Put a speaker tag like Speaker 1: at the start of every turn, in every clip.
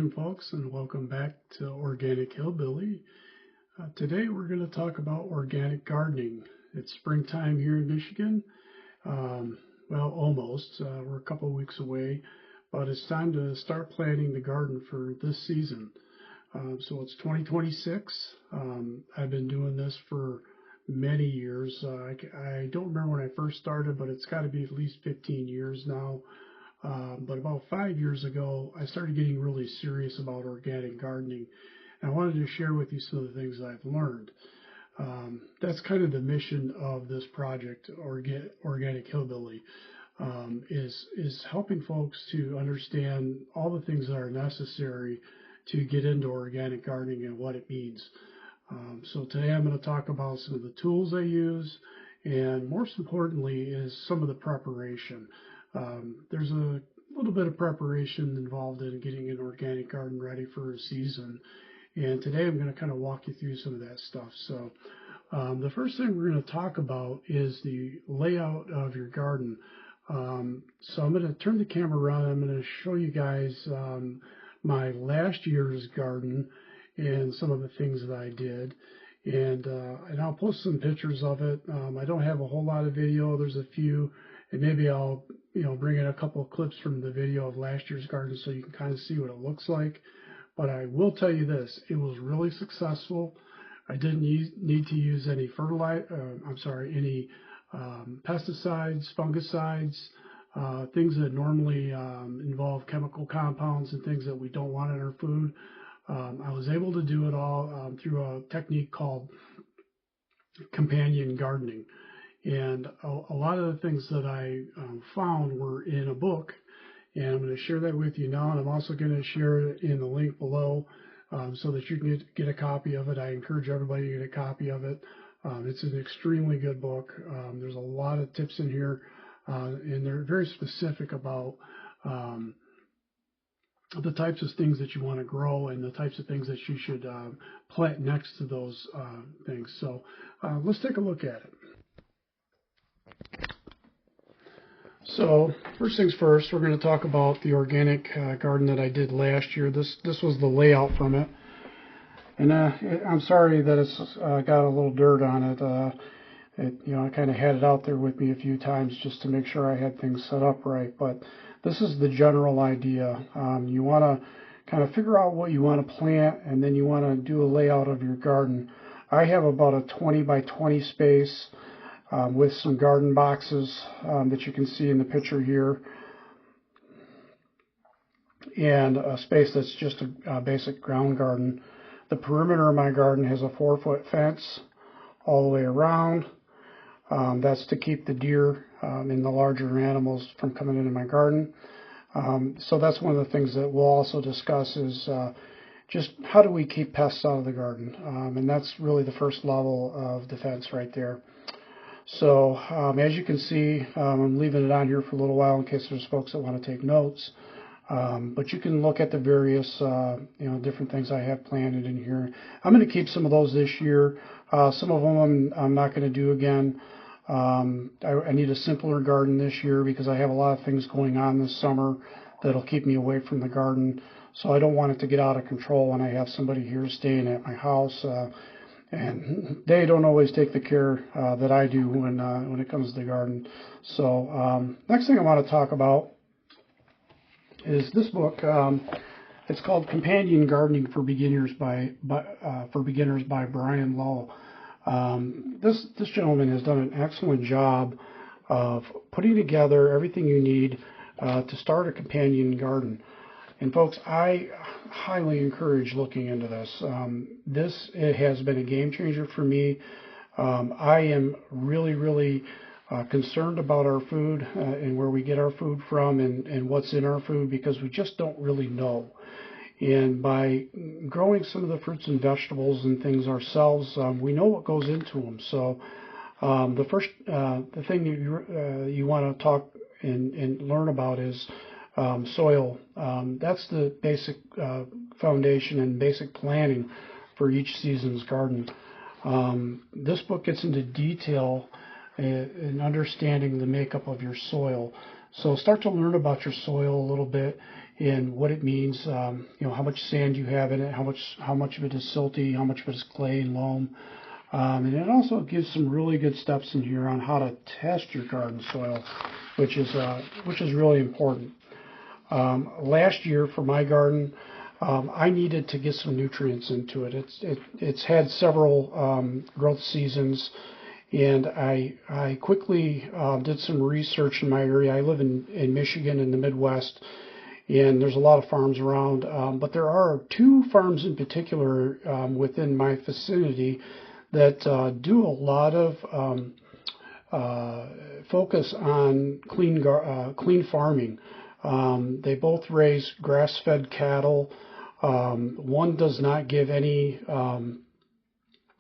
Speaker 1: morning, folks, and welcome back to Organic Hillbilly. Today we're going to talk about organic gardening. It's springtime here in Michigan. Well, almost. We're a couple of weeks away, but it's time to start planting the garden for this season. So it's 2026. I've been doing this for many years. I don't remember when I first started, but it's got to be at least 15 years now. But about 5 years ago, I started getting really serious about organic gardening. And I wanted to share with you some of the things that I've learned. That's kind of the mission of this project, Organic Hillbilly, is helping folks to understand all the things that are necessary to get into organic gardening and what it means. So today I'm going to talk about some of the tools I use, and most importantly is some of the preparation. There's a little bit of preparation involved in getting an organic garden ready for a season, and today I'm going to kind of walk you through some of that stuff. So the first thing we're going to talk about is the layout of your garden. So I'm going to turn the camera around. I'm going to show you guys my last year's garden and some of the things that I did, and I'll post some pictures of it. I don't have a whole lot of video. There's a few, and maybe I'll bring in a couple of clips from the video of last year's garden so you can kind of see what it looks like. But I will tell you this, it was really successful. I didn't need to use any pesticides, fungicides, things that normally involve chemical compounds and things that we don't want in our food. I was able to do it all through a technique called companion gardening. And a lot of the things that I found were in a book, and I'm going to share that with you now. And I'm also going to share it in the link below so that you can get a copy of it. I encourage everybody to get a copy of it. It's an extremely good book. There's a lot of tips in here, and they're very specific about the types of things that you want to grow and the types of things that you should plant next to those things. So let's take a look at it. So first things first, we're going to talk about the organic garden that I did last year. This was the layout from it, and I'm sorry that it's got a little dirt on it. I kind of had it out there with me a few times just to make sure I had things set up right. But this is the general idea. You want to kind of figure out what you want to plant, and then you want to do a layout of your garden. I have about a 20 by 20 space. With some garden boxes that you can see in the picture here, and a space that's just a basic ground garden. The perimeter of my garden has a 4-foot fence all the way around. That's to keep the deer and the larger animals from coming into my garden. So that's one of the things that we'll also discuss is just how do we keep pests out of the garden, and that's really the first level of defense right there. So as you can see, I'm leaving it on here for a little while in case there's folks that want to take notes. But you can look at the various different things I have planted in here. I'm going to keep some of those this year. Some of them I'm not going to do again. I need a simpler garden this year because I have a lot of things going on this summer that'll keep me away from the garden. So I don't want it to get out of control when I have somebody here staying at my house. And they don't always take the care that I do when it comes to the garden. So next thing I want to talk about is this book. It's called Companion Gardening for Beginners by Brian Lowe. This gentleman has done an excellent job of putting together everything you need to start a companion garden. And folks, I highly encourage looking into this. It has been a game changer for me. I am really concerned about our food and where we get our food from and what's in our food, because we just don't really know. And by growing some of the fruits and vegetables and things ourselves, we know what goes into them. So the thing you want to talk and learn about is soil. That's the basic foundation and basic planning for each season's garden. This book gets into detail in understanding the makeup of your soil. So start to learn about your soil a little bit and what it means, how much sand you have in it, how much of it is silty, how much of it is clay and loam. And it also gives some really good steps in here on how to test your garden soil, which is really important. Last year for my garden, I needed to get some nutrients into it. It's had several growth seasons, and I quickly did some research in my area. I live in Michigan in the Midwest, and there's a lot of farms around, but there are two farms in particular within my vicinity that do a lot of focus on clean farming. They both raise grass-fed cattle. One does not give any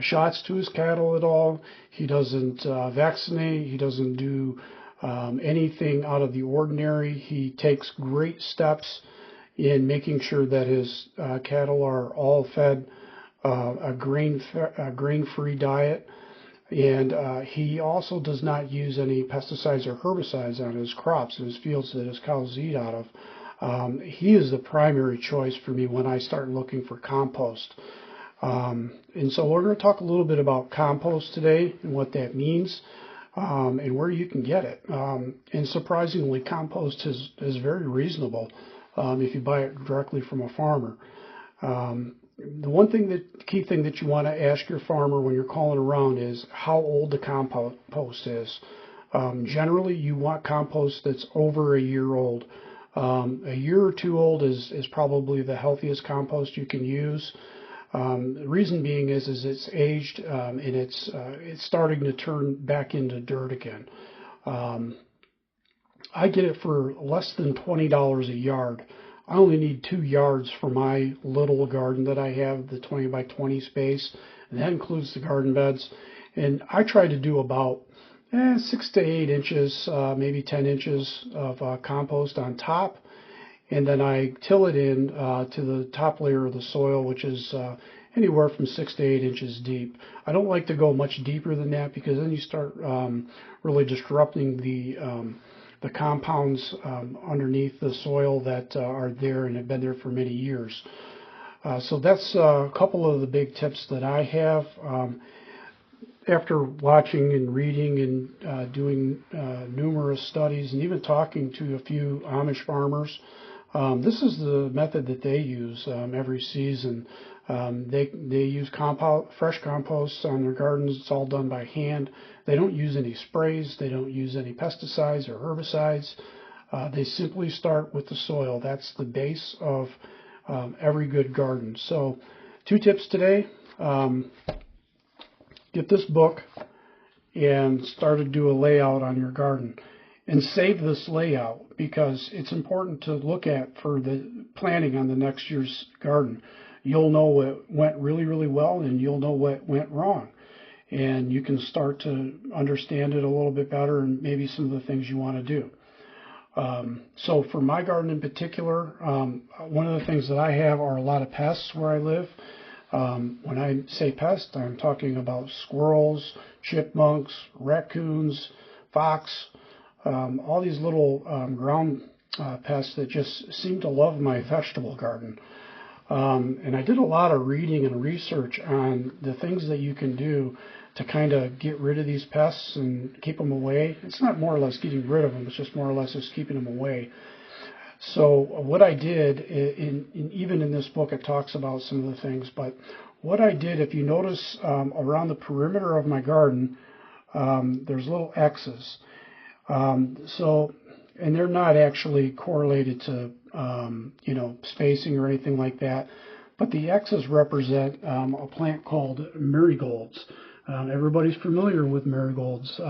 Speaker 1: shots to his cattle at all. He doesn't vaccinate. He doesn't do anything out of the ordinary. He takes great steps in making sure that his cattle are all fed a grain-free diet, and he also does not use any pesticides or herbicides on his crops and his fields that his cows eat out of. He is the primary choice for me when I start looking for compost. And so we're going to talk a little bit about compost today and what that means, and where you can get it. And surprisingly, compost is very reasonable if you buy it directly from a farmer. The key thing that you want to ask your farmer when you're calling around is how old the compost is. Generally, you want compost that's over a year old. A year or two old is probably the healthiest compost you can use. The reason being is it's aged and it's starting to turn back into dirt again. I get it for less than $20 a yard. I only need 2 yards for my little garden that I have, the 20 by 20 space, and that includes the garden beds. And I try to do about 6 to 8 inches, maybe 10 inches of compost on top, and then I till it in to the top layer of the soil, which is anywhere from 6 to 8 inches deep. I don't like to go much deeper than that because then you start really disrupting the compounds underneath the soil that are there and have been there for many years. So that's a couple of the big tips that I have. After watching and reading and doing numerous studies and even talking to a few Amish farmers, this is the method that they use every season. They use fresh compost on their gardens. It's all done by hand. They don't use any sprays. They don't use any pesticides or herbicides. They simply start with the soil. That's the base of every good garden. So 2 tips today. Get this book and start to do a layout on your garden. And save this layout because it's important to look at for the planning on the next year's garden. You'll know what went really, really well, and you'll know what went wrong. And you can start to understand it a little bit better and maybe some of the things you want to do. So for my garden in particular, one of the things that I have are a lot of pests where I live. When I say pest, I'm talking about squirrels, chipmunks, raccoons, fox, all these little ground pests that just seem to love my vegetable garden. And I did a lot of reading and research on the things that you can do to kind of get rid of these pests and keep them away. It's not more or less getting rid of them, it's just more or less just keeping them away. So what I did, even in this book it talks about some of the things, but what I did, if you notice around the perimeter of my garden, there's little X's. And they're not actually correlated to, spacing or anything like that. But the X's represent a plant called marigolds. Everybody's familiar with marigolds.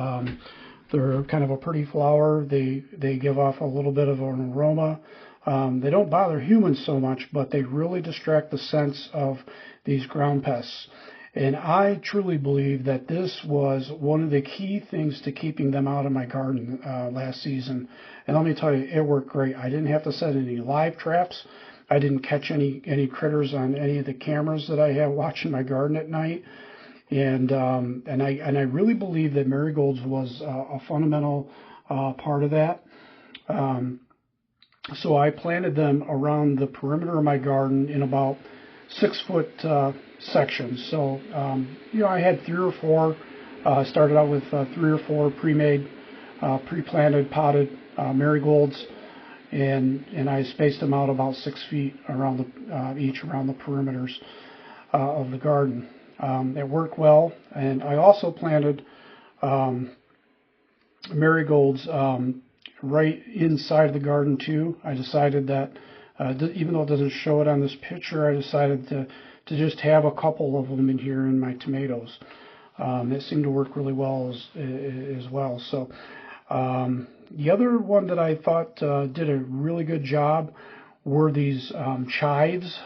Speaker 1: They're kind of a pretty flower. They give off a little bit of an aroma. They don't bother humans so much, but they really distract the sense of these ground pests. And I truly believe that this was one of the key things to keeping them out of my garden last season. And let me tell you, it worked great. I didn't have to set any live traps. I didn't catch any critters on any of the cameras that I have watching my garden at night. And I really believe that marigolds was a fundamental part of that. So I planted them around the perimeter of my garden in about 6-foot sections. So I had 3 or 4. Started out with 3 or 4 pre-made, pre-planted potted marigolds, and I spaced them out about 6 feet around each around the perimeters of the garden. It worked well, and I also planted marigolds right inside the garden too. I decided that even though it doesn't show it on this picture, I decided to just have a couple of them in here in my tomatoes. It seemed to work really well as well. So the other one that I thought did a really good job were these chives.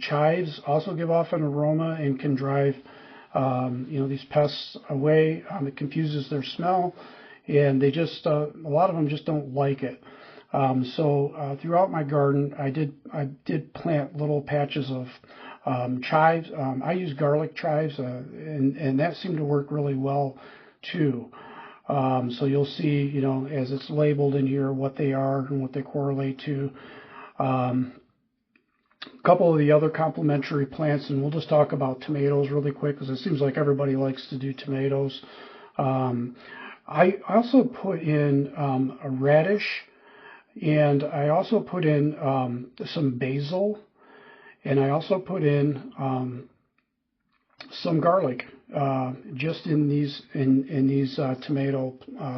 Speaker 1: Chives also give off an aroma and can drive these pests away. It confuses their smell, and they just a lot of them just don't like it. So throughout my garden, I did plant little patches of chives. I use garlic chives, and that seemed to work really well too. So you'll see, as it's labeled in here, what they are and what they correlate to. A couple of the other complementary plants, and we'll just talk about tomatoes really quick because it seems like everybody likes to do tomatoes. I also put in a radish, and I also put in some basil, and I also put in some garlic, just in these tomato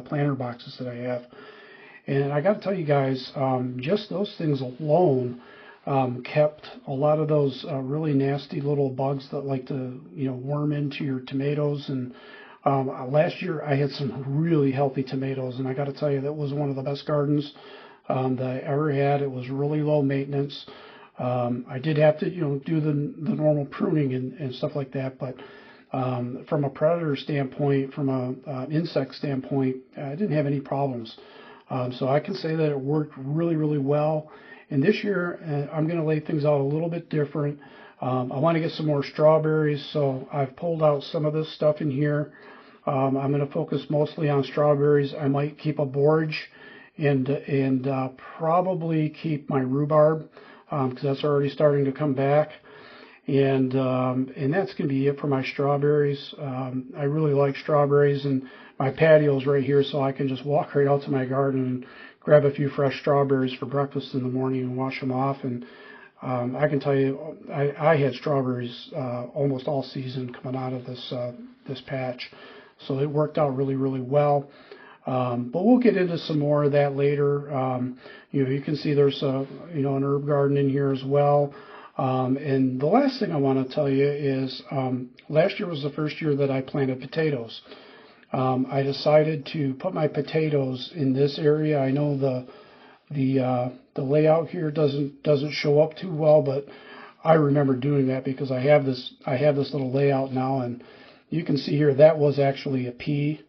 Speaker 1: planter boxes that I have. And I got to tell you guys, just those things alone kept a lot of those really nasty little bugs that like to worm into your tomatoes. And last year I had some really healthy tomatoes, and I got to tell you, that was one of the best gardens that I ever had. It was really low maintenance. I did have to do the normal pruning and stuff like that, but from a predator standpoint, from a insect standpoint, I didn't have any problems. So I can say that it worked really, really well. And this year, I'm going to lay things out a little bit different. I want to get some more strawberries, so I've pulled out some of this stuff in here. I'm going to focus mostly on strawberries. I might keep a borage and probably keep my rhubarb, because that's already starting to come back. And that's going to be it for my strawberries. I really like strawberries, and my patio's right here, so I can just walk right out to my garden and grab a few fresh strawberries for breakfast in the morning and wash them off. And I can tell you, I had strawberries almost all season coming out of this patch, so it worked out really, really well. But we'll get into some more of that later. You can see there's an herb garden in here as well. And the last thing I want to tell you is last year was the first year that I planted potatoes. I decided to put my potatoes in this area. I know the layout here doesn't show up too well, but I remember doing that because I have this little layout now, and you can see here that was actually a pea.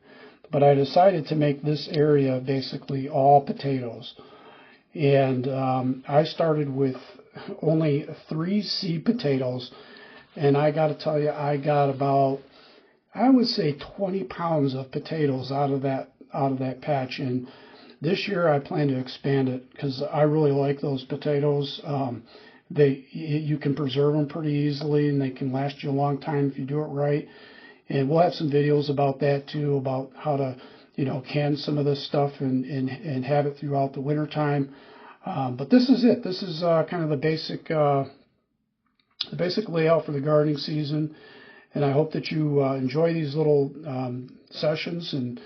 Speaker 1: But I decided to make this area basically all potatoes. And I started with only 3 seed potatoes. And I got to tell you, I got about, I would say, 20 pounds of potatoes out of that patch. And this year I plan to expand it because I really like those potatoes. You can preserve them pretty easily, and they can last you a long time if you do it right. And we'll have some videos about that too, about how to, can some of this stuff and have it throughout the winter time. But this is it. This is kind of the basic layout for the gardening season. And I hope that you enjoy these little sessions. And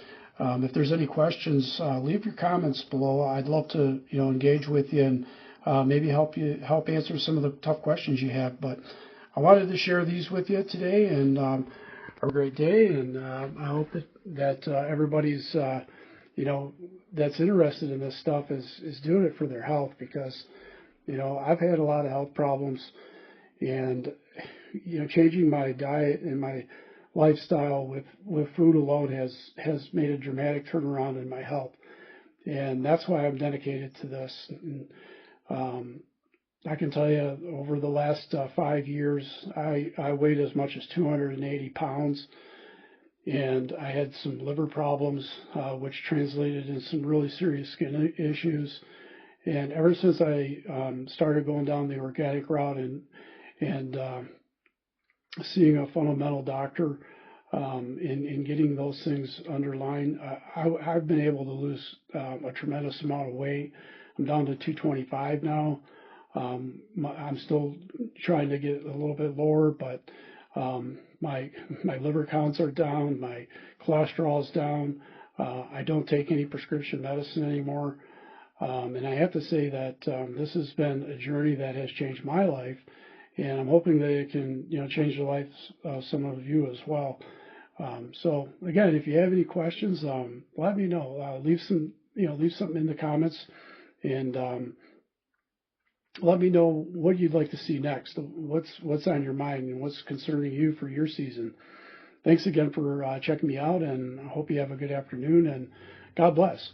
Speaker 1: if there's any questions, leave your comments below. I'd love to, engage with you and maybe help answer some of the tough questions you have. But I wanted to share these with you today, and have a great day, and I hope that everybody's, that's interested in this stuff is doing it for their health, because, I've had a lot of health problems, and, changing my diet and my lifestyle with food alone has made a dramatic turnaround in my health, and that's why I'm dedicated to this. And, I can tell you, over the last 5 years, I weighed as much as 280 pounds, and I had some liver problems, which translated in some really serious skin issues. And ever since I started going down the organic route and seeing a fundamental doctor in getting those things underlined, I've been able to lose a tremendous amount of weight. I'm down to 225 now. I'm still trying to get a little bit lower, but my liver counts are down, my cholesterol is down. I don't take any prescription medicine anymore. And I have to say that this has been a journey that has changed my life, and I'm hoping that it can, change the lives of some of you as well. So again, if you have any questions, let me know. Leave something in the comments, and let me know what you'd like to see next. What's on your mind and what's concerning you for your season. Thanks again for checking me out, and I hope you have a good afternoon, and God bless.